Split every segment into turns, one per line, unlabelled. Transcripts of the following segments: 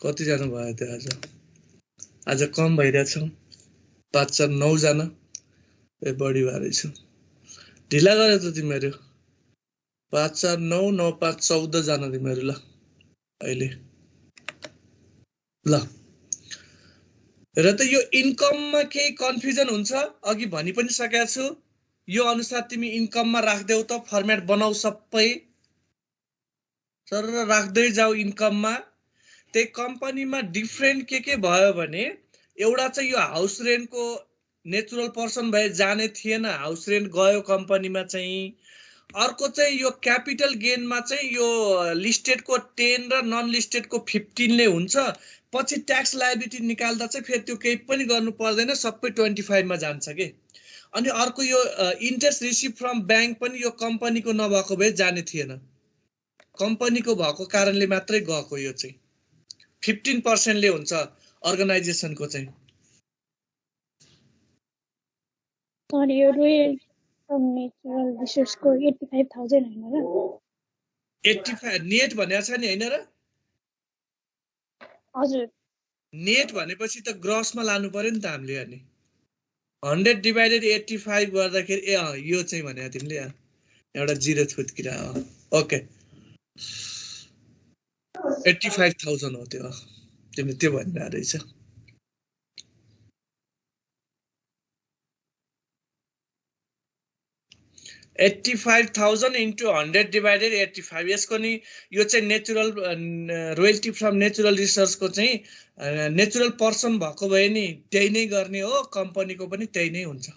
कति जना भयो त आज कम भइरहेछ 5 4 9 जना ए बढी भएर छ ढिला गरे त तिमीहरु 5 4 9 9 5 14 जना तिमीहरु ल अहिले ल र त यो इन्कममा केही कन्फ्युजन हुन्छ अघि भनि पनि सकेको छु यो अनुसार तिमी इन्कममा राख्देऊ त फर्मेट बनाऊ सबै सर राख्दै जाऊ इन्कममा त्यही कम्पनीमा डिफरेन्ट के भयो भने एउटा चाहिँ यो हाउस रेन्टको नेचुरल पर्सन भए जाने थिएन हाउस रेन्ट गयो कम्पनीमा चाहिँ अर्को चाहिँ यो क्यापिटल गेनमा चाहिँ यो लिस्टेडको 10 र नन लिस्टेडको 15 ले हुन्छ पछि ट्याक्स लायबिलिटी निकाल्दा चाहिँ फेरि त्यो केही पनि गर्नु पर्दैन सबै 25 मा जान्छ के अनि अर्को यो इन्ट्रेस्ट रिसिभ फ्रम बैंक पनि यो कम्पनीको नभएको भए जाने थिएन कम्पनीको भएको कारणले मात्रै गएको यो चाहिँ 15% ले हुन्छ अर्गनाइजेसनको चाहिँ
अनि यो रोयल नेचुरल रिसोर्सको 85000 हैन र
85 नेट भनेको छ नि हैन र
हजुर
नेट भनेपछि त ग्रसमा लानु पर्यो नि त हामीले अनि 100 डिवाइडेड 85 गर्दाखेरि ए यो चाहिँ भने तिमीले एउटा जिरो छुटकिरा ओके 85,000 हो त्यो तिमीले त्यो भनिरहेको रहेछ 85,000 into 100 divided 85 यसको नि यो चाहिँ natural royalty from natural resource को चाहिँ नेचुरल पर्सन भएको भए नि त्यही नै गर्ने हो कम्पनीको पनि त्यही नै हुन्छ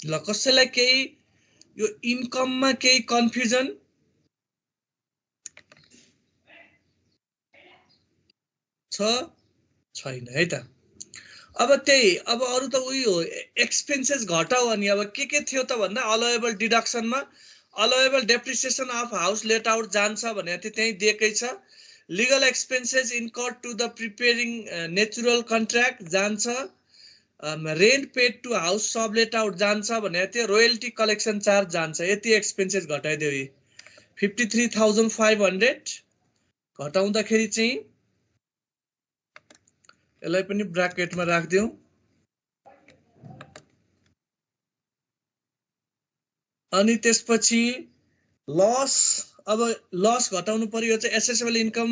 ल कसैलाई केही यो इन्कममा केही कन्फ्युजन छैन है त अब त्यही अब अरु त उही हो एक्सपेन्सेस घटाउ अनि अब के थियो त भन्दा अलाउएबल डिडक्सनमा allowable depreciation of house let out जान्छ भने त्यही दिएकै छ legal expenses incurred to the preparing natural contract जान्छ rent paid to house sublet out जान्छ भने त्यो रोयल्टी कलेक्सन चार्ज जान्छ यति एक्सपेन्सेस घटाइदेऊ 53,500 घटाउँदाखेरि चाहिँ यसलाई पनि ब्र्याकेटमा राख्दियौ अनि त्यसपछि लस अब लस घटाउनु पर्यो चाहिँ एसेसेबल इन्कम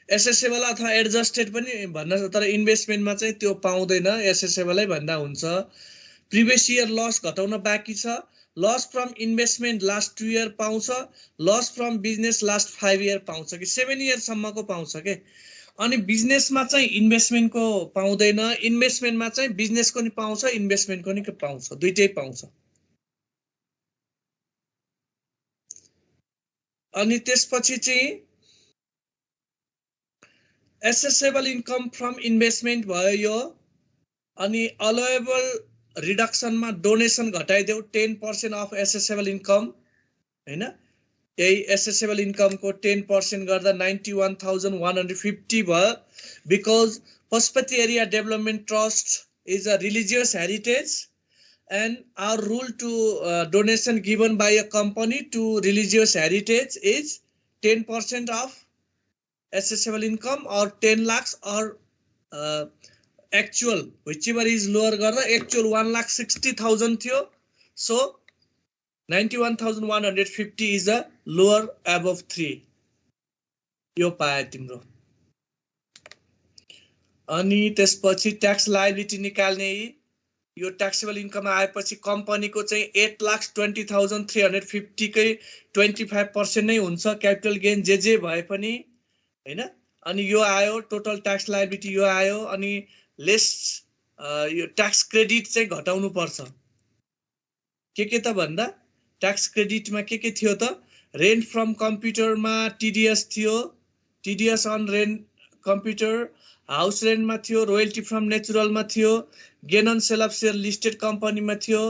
एसेसेबल अथवा एडजस्टेड पनि भन्न तर इन्भेस्टमेन्टमा चाहिँ त्यो पाउँदैन एसेसेबलै भन्दा हुन्छ प्रिभियस इयर लस घटाउन बाँकी छ loss from investment last 2 year पाउँछ loss from business last 5 year पाउँछ कि 7 इयर सम्मको पाउँछ के अनि बिजनेसमा चाहिँ इन्भेस्टमेन्टको पाउँदैन इन्भेस्टमेन्टमा चाहिँ बिजनेसको नि पाउँछ इन्भेस्टमेन्टको नि पाउँछ दुईटै पाउँछ अनि त्यसपछि चाहिँ एसेसेबल इन्कम फ्रम इन्भेस्टमेन्ट भयो यो अनि अलाउएबल रिडक्सनमा डोनेसन घटाइदेऊ 10% अफ एसेसेबल इन्कम हैन यही एसेसेबल इन्कम को 10% गर्दा 91,150 भयो because Pashupati area development trust is a religious heritage and our rule to donation given by a company to religious heritage is 10% of assessable income or 10 lakhs or actual whichever is lower garda actual 1,60,000 थियो so 91,150 is a lower above 3 यो पाए तिम्रो अनि त्यसपछि tax liability निकाल्ने यो taxable income आएपछि कम्पनीको चाहिँ 8,20,350 कै 25% नै हुन्छ क्यापिटल गेन जे भए पनि हैन अनि यो आयो टोटल ट्याक्स लायबिलिटी यो आयो अनि लेस यो ट्याक्स क्रेडिट चाहिँ घटाउनु पर्छ के त भन्दा ट्याक्स क्रेडिटमा के थियो त रेन्ट फ्रम कम्प्युटरमा टीडीएस थियो TDS on rent computer house रेन्टमा थियो रोयल्टी फ्रम नेचुरलमा थियो gain on sale of share listed कम्पनीमा थियो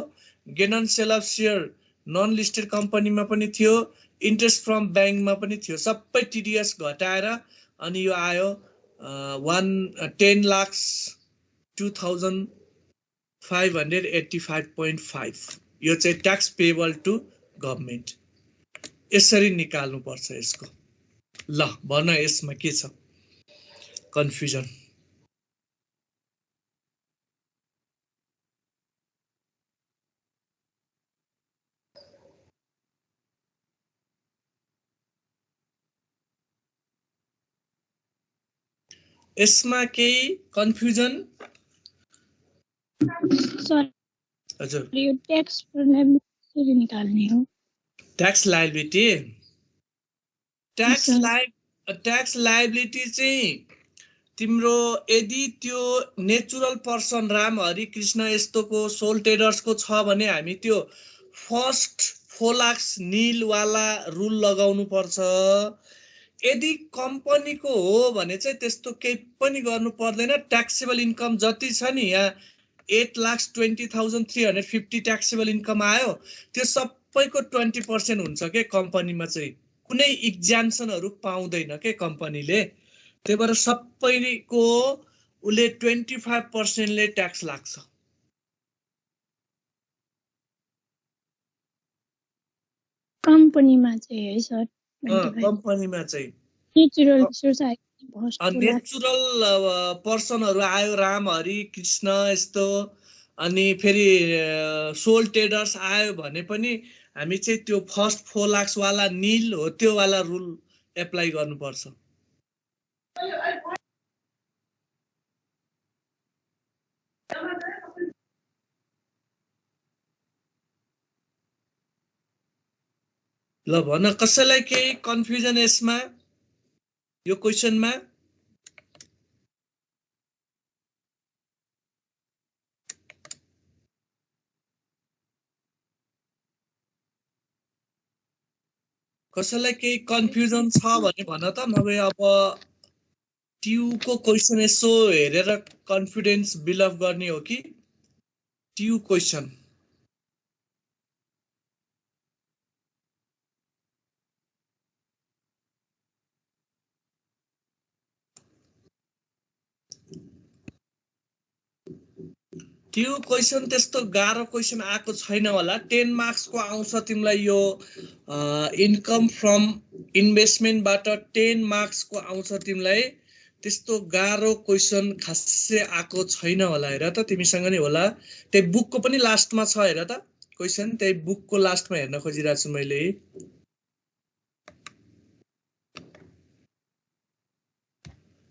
gain on sale of share non listed कम्पनीमा पनि थियो इन्ट्रेस्ट फ्रम बैंकमा पनि थियो सबै टीडीएस घटाएर अनि यो आयो 10 लाख 2585.5 यो चाहिँ ट्याक्स पेबल टु गभर्नमेन्ट यसरी निकाल्नु पर्छ यसको ल भन यसमा के छ कन्फ्युजन यसमा केही कन्फ्युजन
सर
हजुर
यो ट्याक्स कसरी निकाल्ने हो
ट्याक्स लायबिलिटी ट्याक्स लायबिलिटी चाहिँ तिम्रो यदि त्यो नेचुरल पर्सन राम हरि कृष्ण यस्तोको सोल ट्रेडर्सको छ भने हामी त्यो फर्स्ट 4 लाख नील वाला रुल लगाउनु पर्छ यदि कम्पनीको हो भने चाहिँ त्यस्तो केही पनि गर्नु पर्दैन ट्याक्सेबल इन्कम जति छ नि यहाँ 8,20,350 ट्याक्सेबल इन्कम आयो त्यो सबैको 20% हुन्छ के कम्पनीमा चाहिँ कुनै एक्जाम्सनहरु पाउँदैन के कम्पनीले त्यही भएर सबैको उले 25% ले ट्याक्स लाग्छ
कम्पनीमा चाहिँ है सर
कम्पनीमा चाहिँ
नेचुरल रिसोर्स
नेचुरल पर्सनहरु आयो राम हरि कृष्ण यस्तो अनि फेरि सोल ट्रेडर्स आयो भने पनि हामी चाहिँ त्यो फर्स्ट 4 लाख वाला नील हो त्यो वाला रुल एप्लाई गर्नुपर्छ ल भन कसैलाई केही कन्फ्युजन यसमा यो क्वेशनमा कसैलाई केही कन्फ्युजन छ भने भन त नभए अब ट्यू को क्वेशन यसो हेरेर कन्फिडेन्स बिल्ड अप गर्ने हो कि ट्यू क्वेशन त्यो क्वेशन त्यस्तो गाह्रो क्वेशन आएको छैन होला 10 मार्क्स को आउँछ तिमीलाई यो इन्कम फ्रम इन्भेस्टमेन्ट बाट 10 मार्क्स को आउँछ तिमीलाई त्यस्तो गाह्रो क्वेशन खासै आएको छैन होला हेर त तिमीसँग नि होला त्यही बुक को पनि लास्टमा छ हेर त क्वेशन त्यही बुक को लास्टमा हेर्न खोजिरहेको छु मैले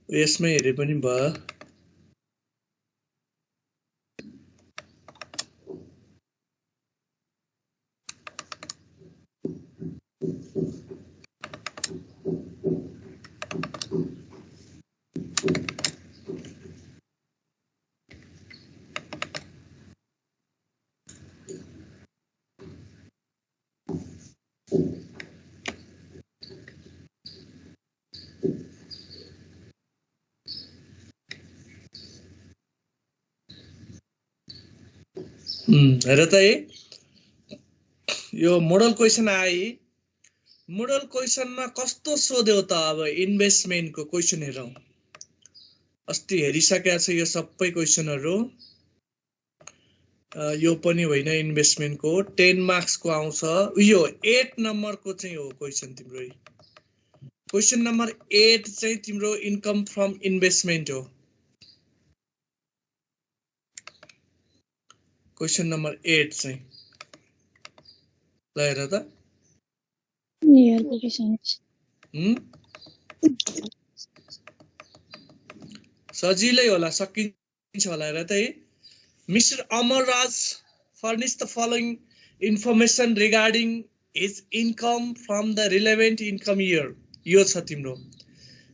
यसमै हेरे पनि भयो हेर त यो मोडल क्वेशन आए मोडल क्वेशनमा कस्तो सोध्यो त अब इन्भेस्टमेन्ट को क्वेशन हेरौं अस्ति हेरिसकेको छ यो सबै क्वेशनहरु यो पनि होइन इन्भेस्टमेन्ट को 10 मार्क्स को आउँछ यो 8 नम्बर को चाहिँ हो क्वेशन तिम्रो क्वेशन नम्बर 8 चाहिँ तिम्रो इन्कम फ्रम इन्भेस्टमेन्ट हो क्वेशन नम्बर 8 चाहिँ ल हेर त सजिलै होला सकिन्छ होला हेर त Mr. Amar Raj furnished the following information regarding his income from the relevant income year. यो छ तिम्रो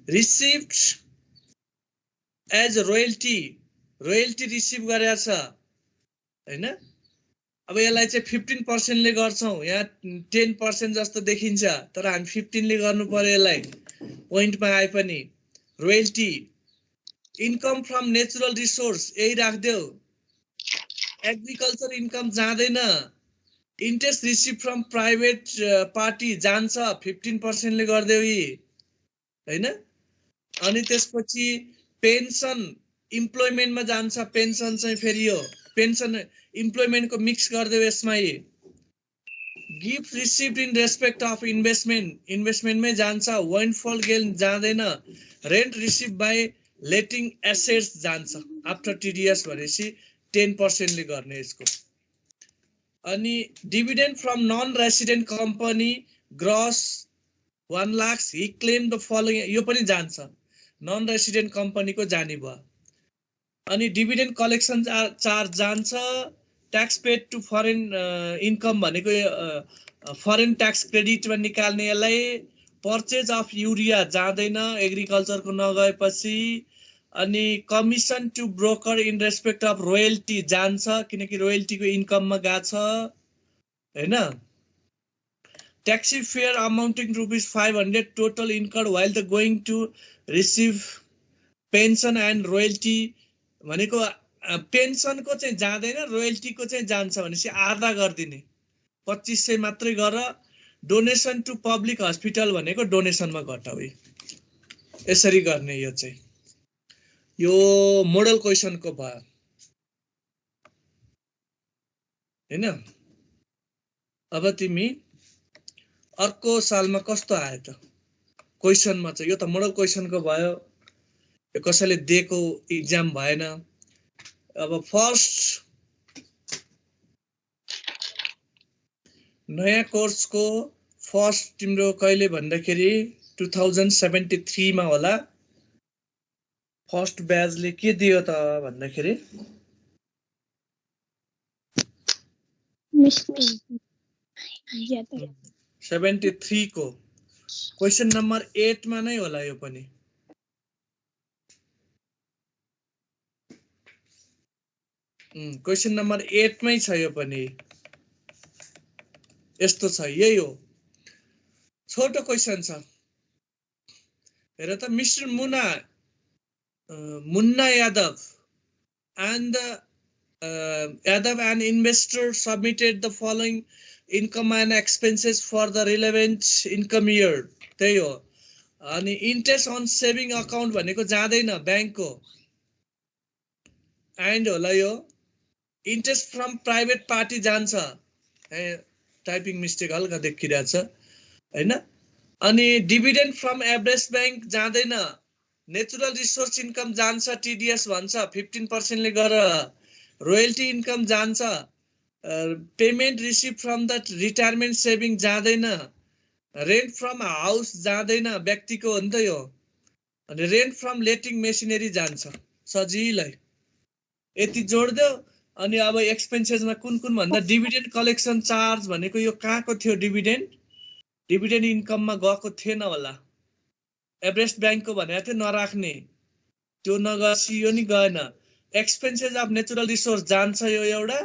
received as royalty रिसिभ गरेछ हैन अब यसलाई चाहिँ 15% ले गर्छौं यहाँ 10% जस्तो देखिन्छ तर हामी 15 ले गर्नु पर्यो यसलाई पोइन्टमा आए पनि royalty income from natural resource यही राख्देऊ एग्रीकल्चर इन्कम जाँदैन interest receive from private party जान्छ 15% ले गर्देऊ हैन अनि त्यसपछि पेन्सन इम्प्लोइमेन्टमा जान्छ, पेन्सन चाहिँ फेरि यो पेन्सन इम्प्लोइमेन्टको मिक्स गरिदेऊ यसमा। Gift received in respect of इन्भेस्टमेन्टमै जान्छ, वाइन्डफल गेन जाँदैन, rent receive by letting assets जान्छ। आफ्टर टिडिएस भनेपछि 10% गर्ने यसको। अनि dividend from non resident company gross 1 lakh he claim the following, यो पनि जान्छ, नन रेसिडेन्ट कम्पनीको जाने भयो। अनि डिभिडेन्ड कलेक्सन चार्ज जान्छ, tax paid to foreign income भनेको फरेन ट्याक्स क्रेडिटमा निकाल्ने यसलाई। पर्चेज अफ युरिया जाँदैन एग्रिकल्चरको नगएपछि। अनि commission to broker in respect of royalty जान्छ, किनकि रोयल्टीको इन्कममा गएको छ हैन। Taxi fare amounting ₹500 total incurred while the going to receive pension and royalty भनेको पेन्सनको चाहिँ जाँदैन, रोयल्टीको चाहिँ जान्छ भनेपछि आधा गरिदिने, 2500 मात्रै गर। डोनेसन टु पब्लिक हस्पिटल भनेको डोनेसनमा घटाउ, यसरी गर्ने। यो चाहिँ यो मोडल क्वेसनको भयो हैन। अब तिमी अर्को सालमा कस्तो आयो त क्वेसनमा चाहिँ? यो त मोडल क्वेसनको भयो, यो कसैले दिएको इक्जाम भएन। अब फर्स्ट नयाँ कोर्सको फर्स्ट तिम्रो कहिले भन्दाखेरि 2073 मा होला। फर्स्ट ब्याचले के दियो त भन्दाखेरि 73 को क्वेसन नम्बर 8 मा नै होला यो पनि। क्वेसन नम्बर 8 मै छ यो पनि। यस्तो छ, यही हो, छोटो क्वेसन छ। हेर त, mister Munna Yadav and Yadav an investor submitted the following income and expenses for the relevant income year. त्यही हो। अनि इन्ट्रेस्ट अन सेभिङ अकाउन्ट भनेको जाँदैन ब्याङ्कको, एन्ड होला यो। इन्ट्रेस्ट फ्रम प्राइभेट पार्टी जान्छ, टाइपिङ मिस्टेक हल्का देखिरहेछ हैन। अनि डिभिडेन्ड फ्रम एभरेस्ट ब्याङ्क जाँदैन, नेचुरल रिसोर्स इन्कम जान्छ, टिडिएस भन्छ 15% ले गर। रोयल्टी इन्कम जान्छ, payment receive from the retirement saving जाँदैन, रेन्ट फ्रम हाउस जाँदैन, व्यक्तिको हो नि त यो। अनि रेन्ट फ्रम लेटिङ मेसिनरी जान्छ, सजिलै यति जोड्दो। अनि अब एक्सपेन्सेसमा कुन कुन भन्दा डिभिडेन्ड कलेक्सन चार्ज भनेको यो कहाँको थियो? डिभिडेन्ड इन्कममा गएको थिएन होला, एभरेस्ट ब्याङ्कको भनेको थियो नराख्ने, त्यो नगसी यो नि गएन। एक्सपेन्सेस अफ नेचुरल रिसोर्स जान्छ यो एउटा।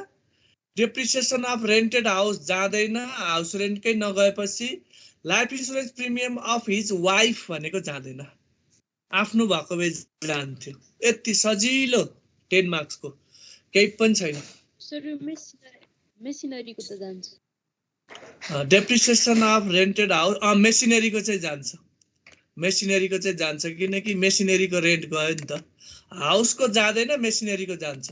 डेप्रिसिएसन अफ रेन्टेड हाउस जाँदैन, हाउस रेन्टकै नगएपछि। Life insurance premium of his wife भनेको जाँदैन, आफ्नो भएको भए जान्थ्यो। यति सजिलो 10 मार्क्सको, केही पनि छैन।
मेसिनरीको त जान्छ,
डेप्रिसिएसन अफ रेन्टेड हाउस मेसिनरीको चाहिँ जान्छ, मेसिनरीको चाहिँ जान्छ, किनकि मेसिनरीको रेन्ट गयो नि त। हाउसको जाँदैन, मेसिनरीको जान्छ।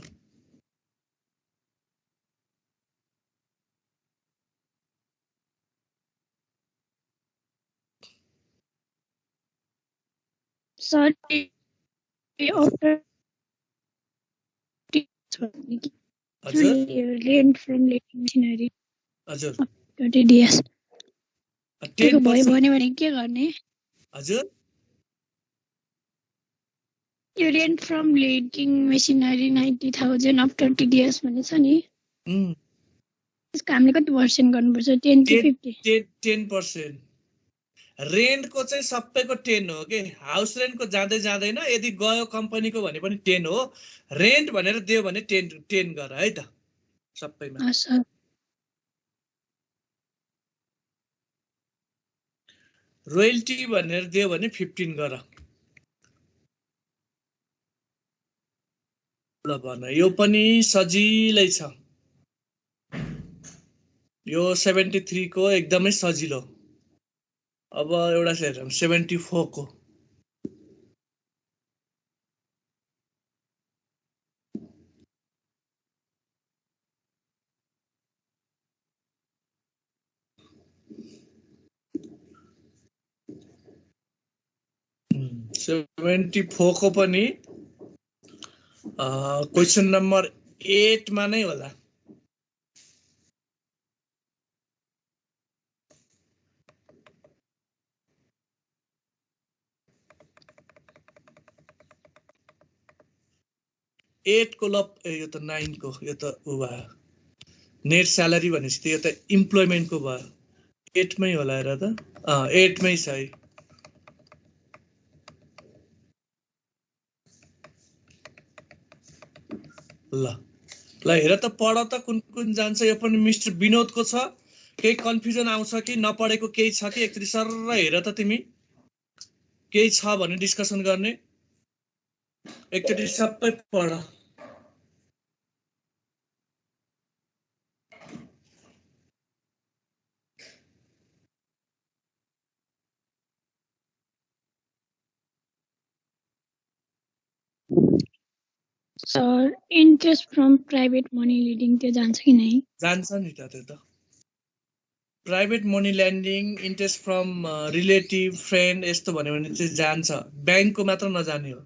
Sorry, after rent from leasing machinery.
हजुर,
After TDS.
10%
भने के गर्ने?
हजुर,
यो rent from letting machinery 90,000 after TDS भनेछ नि, त्यसको हामीले कति पर्सेन्ट गर्नुपर्छ? 10 to 50?
10%। रेन्टको चाहिँ सबैको 10 हो के, हाउस रेन्टको जाँदै जाँदैन, यदि गयो कम्पनीको भने पनि 10 हो। रेन्ट भनेर दियो भने 10 गर है त सबैमा। रोयल्टी भनेर दियो भने 15 गर। ल भन, यो पनि सजिलै छ, यो 73 को एकदमै सजिलो। अब एउटा हेरौँ 74 को। 74 को पनि क्वेशन नम्बर 8 मा नै होला। एट को लप यो त 9 को यो त उ भयो नेट स्यालेरी भनेपछि यो त इम्प्लोइमेन्ट को भयो 8 मै होला हेर त 8 मै छ है। ल हेर त पढ त कुन जान्छ। यो पनि मिस्टर विनोदको छ। केही कन्फ्युजन आउँछ कि नपढेको केही छ कि एकचोटि सर हेर त तिमी केही छ भने डिस्कसन गर्ने। एकचोटि सबै पढ।
Sir interest from private money leading त्यो जान्छ कि नै?
जान्छ नि त त्यो त। Private money landing interest from relative friend यस्तो भन्यो भने चाहिँ जान्छ। ब्याङ्कको मात्र नजाने हो।